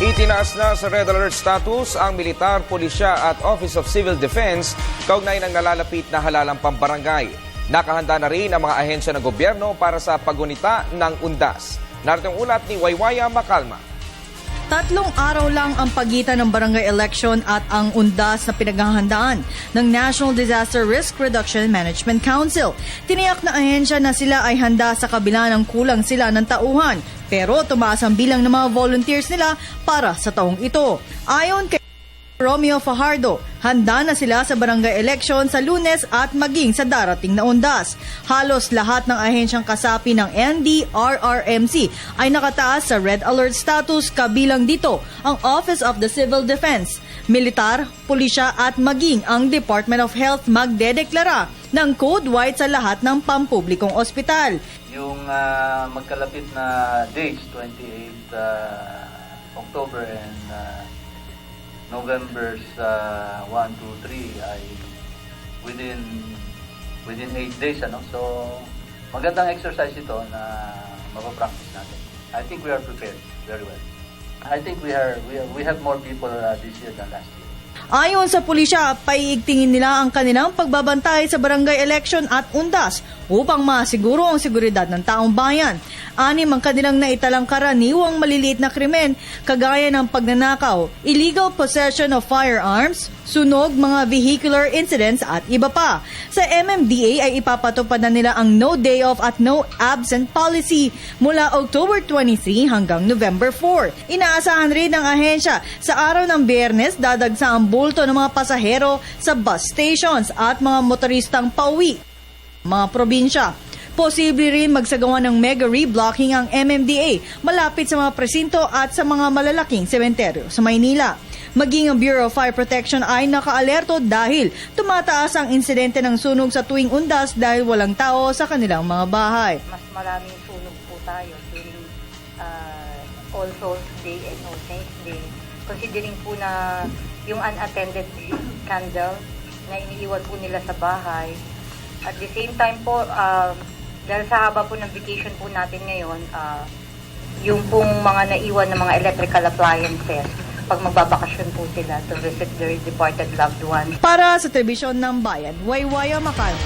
Itinaas na sa Red Alert status ang militar, pulisya at Office of Civil Defense kaugnay ng nalalapit na halalang pambarangay. Nakahanda na rin ang mga ahensya ng gobyerno para sa paggunita ng undas. Narito ang ulat ni Waywaya Macalma. 3 araw lang ang pagitan ng barangay election at ang undas na pinaghahandaan ng National Disaster Risk Reduction Management Council. Tiniyak na ahensya na sila ay handa sa kabila ng kulang sila ng tauhan, pero tumaas ang bilang ng mga volunteers nila para sa taong ito. Ayon kay Romeo Fajardo, handa na sila sa barangay election sa Lunes at maging sa darating na undas. Halos lahat ng ahensyang kasapi ng NDRRMC ay nakataas sa Red Alert status, kabilang dito ang Office of the Civil Defense, militar, pulisya at maging ang Department of Health magdedeklara ng Code White sa lahat ng pampublikong ospital. Yung magkalapit na dates, 28 October and November's 1, 2, 3 ay within 8 days, ano? So magandang exercise ito na mapapractice natin. I think we are prepared very well. I think we have more people this year than last year. Ayon sa pulisya, paiigtingin nila ang kanilang pagbabantay sa barangay election at undas upang masiguro ang seguridad ng taong bayan. 6 ang kanilang naitalang karaniwang maliliit na krimen kagaya ng pagnanakaw, illegal possession of firearms, sunog, mga vehicular incidents at iba pa. Sa MMDA ay ipapatupad na nila ang no day off at no absent policy mula October 23 hanggang November 4. Inaasahan rin ng ahensya sa araw ng Biyernes dadagsa ang bulto ng mga pasahero sa bus stations at mga motoristang pauwi mga probinsya. Posible rin magsagawa ng mega reblocking ang MMDA malapit sa mga presinto at sa mga malalaking sementeryo sa Maynila. Maging ang Bureau of Fire Protection ay nakaalerto dahil tumataas ang insidente ng sunog sa tuwing undas dahil walang tao sa kanilang mga bahay. Mas maraming sunog po tayo during All Souls Day and All Saints Day. Considering po na yung unattended candle na iniiwan po nila sa bahay. At the same time po, dahil sa haba po ng vacation po natin ngayon, yung pong mga naiwan ng mga electrical appliances, pag magbabakasyon po sila to visit their departed loved ones. Para sa Telebisyon ng Bayan, Waywaya Macalma.